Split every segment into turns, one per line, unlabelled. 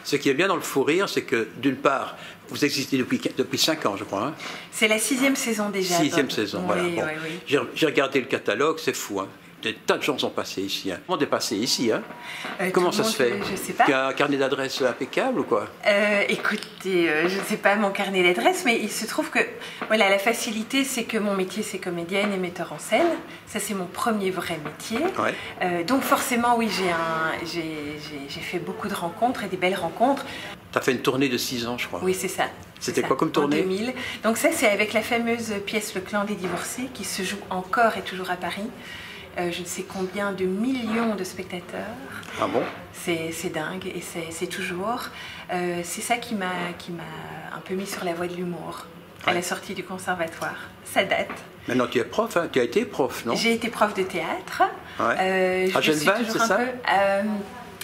Ce qui est bien dans le fou rire, c'est que d'une part, vous existez depuis 5 ans, je crois. Hein.
C'est la 6e saison déjà.
6e saison, voilà.
Oui,
Bon.
oui, oui.
J'ai regardé le catalogue, c'est fou. Hein. Des tas de gens sont passés ici. Hein. Tout le monde est passé ici. Hein. Comment ça se fait?
Je sais pas.
Tu as un carnet d'adresses impeccable ou quoi?
Écoutez, je ne sais pas mon carnet d'adresses, mais il se trouve que voilà, la facilité, c'est que mon métier, c'est comédienne et metteur en scène. Ça, c'est mon premier vrai métier.
Ouais.
Donc forcément, oui, j'ai fait beaucoup de rencontres et des belles rencontres.
Tu as fait une tournée de 6 ans, je crois.
Oui, c'est ça.
C'était quoi comme tournée?
En 2000. Donc ça, c'est avec la fameuse pièce Le Clan des Divorcés, qui se joue encore et toujours à Paris. Je ne sais combien de millions de spectateurs.
Ah bon?
C'est dingue et c'est toujours. C'est ça qui m'a un peu mis sur la voie de l'humour à la sortie du conservatoire. Ça date.
Maintenant tu es prof, hein? Tu as été prof, non?
J'ai été prof de théâtre.
Ouais. À Genneval, c'est ça?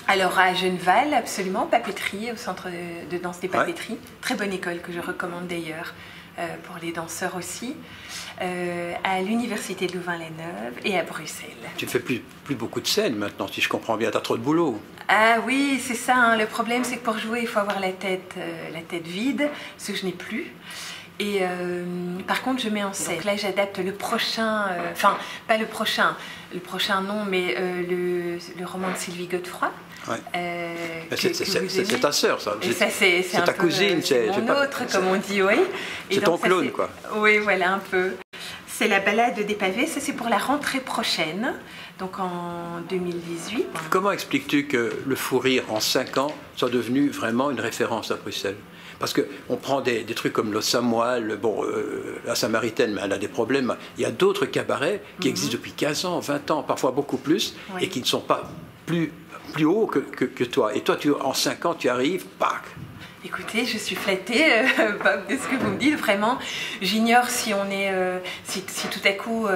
Alors à Genneval, absolument, papeterie, au centre de danse des papeteries. Ouais. Très bonne école que je recommande d'ailleurs pour les danseurs aussi. À l'université de Louvain-la-Neuve et à Bruxelles. Tu
ne fais plus beaucoup de scènes maintenant, si je comprends bien, tu as trop de boulot.
Ah oui, c'est ça, hein. Le problème c'est que pour jouer, il faut avoir la tête vide, ce que je n'ai plus. Et par contre, je mets en scène. Donc là, j'adapte le prochain, enfin, pas le prochain non, mais le roman de Sylvie Godefroy.
Ouais. C'est ta sœur, ça.
C'est
ta cousine.
C'est mon autre, comme on dit, oui.
C'est ton clone, quoi.
Oui, voilà, un peu. C'est la balade des pavés, ça c'est pour la rentrée prochaine, donc en 2018.
Comment expliques-tu que le fou rire, en 5 ans, soit devenu vraiment une référence à Bruxelles? Parce qu'on prend des trucs comme le Samoil, bon, la Samaritaine, mais elle a des problèmes. Il y a d'autres cabarets qui existent depuis 15 ans, 20 ans, parfois beaucoup plus, et qui ne sont pas plus hauts que toi. Et toi, en 5 ans, tu arrives, pac!
Écoutez, je suis flattée, Bob, de ce que vous me dites. Vraiment, j'ignore si on est, si tout à coup,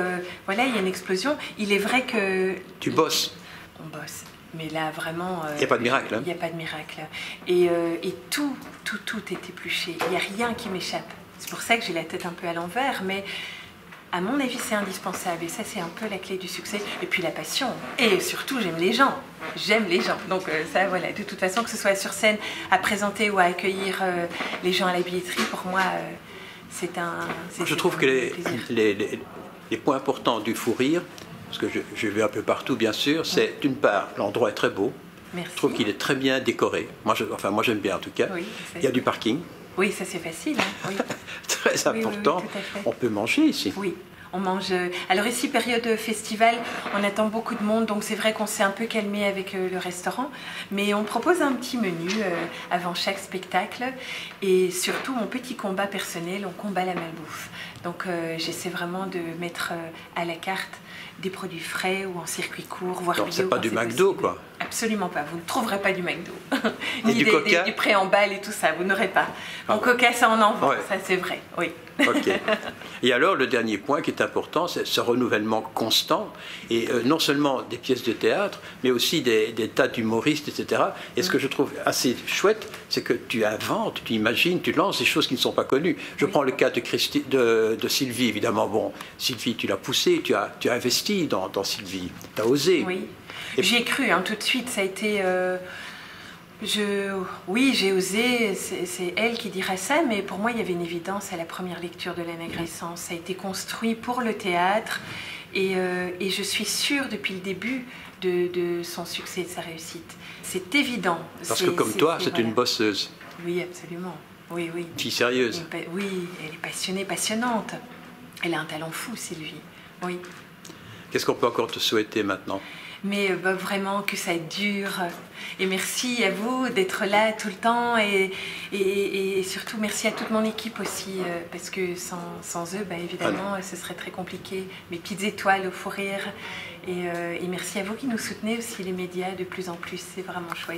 voilà, il y a une explosion. Il est vrai que...
Tu bosses.
On bosse. Mais là, vraiment...
Il n'y a pas de miracle. Hein.
Il n'y a pas de miracle. Et tout est épluché. Il n'y a rien qui m'échappe. C'est pour ça que j'ai la tête un peu à l'envers, mais... À mon avis, c'est indispensable et ça, c'est un peu la clé du succès. Et puis la passion. Et surtout, j'aime les gens. J'aime les gens. Donc ça, voilà, de toute façon, que ce soit sur scène, à présenter ou à accueillir les gens à la billetterie, pour moi, c'est un...
Je trouve que les points importants du fou rire, parce que je vais un peu partout, bien sûr, c'est d'une part, l'endroit est très beau.
Merci.
Je trouve qu'il est très bien décoré. Moi, j'aime bien en tout cas.
Oui,
il y a du parking.
Oui, ça c'est facile. Hein. Oui.
Très important.
Oui, tout à fait.
On peut manger ici.
Oui, on mange. Alors ici, période festival, on attend beaucoup de monde, donc c'est vrai qu'on s'est un peu calmé avec le restaurant. Mais on propose un petit menu avant chaque spectacle. Et surtout, mon petit combat personnel, on combat la malbouffe. Donc j'essaie vraiment de mettre à la carte des produits frais ou en circuit court, voire bio.
Donc c'est pas du McDo, quoi?
Absolument pas, vous ne trouverez pas du McDo.
Ni du Coca?
Du pré-emballe et tout ça, vous n'aurez pas. Mon Coca, ça en vend, ça c'est vrai, oui.
Ok. Et alors, le dernier point qui est important, c'est ce renouvellement constant, et non seulement des pièces de théâtre, mais aussi des tas d'humoristes, etc. Et ce que je trouve assez chouette, c'est que tu inventes, tu imagines, tu lances des choses qui ne sont pas connues. Je prends le cas de Sylvie, évidemment. Bon, Sylvie, tu l'as poussée, tu as investi dans Sylvie, tu as osé.
Oui, j'y ai cru, hein, tout de suite, ça a été... Oui, j'ai osé, c'est elle qui dira ça, mais pour moi, il y avait une évidence à la première lecture de l'Anagrescence. Ça a été construit pour le théâtre et je suis sûre depuis le début de son succès et de sa réussite. C'est évident.
Parce que comme toi, c'est une bosseuse.
Oui, absolument. Oui, oui.
Une fille sérieuse.
Oui, elle est passionnée, passionnante. Elle a un talent fou, Sylvie. Oui.
Qu'est-ce qu'on peut encore te souhaiter maintenant?
Mais vraiment que ça dure. Et merci à vous d'être là tout le temps et surtout merci à toute mon équipe aussi parce que sans eux, évidemment, ce serait très compliqué. Mes petites étoiles au fou rire et merci à vous qui nous soutenez aussi, les médias, de plus en plus. C'est vraiment chouette.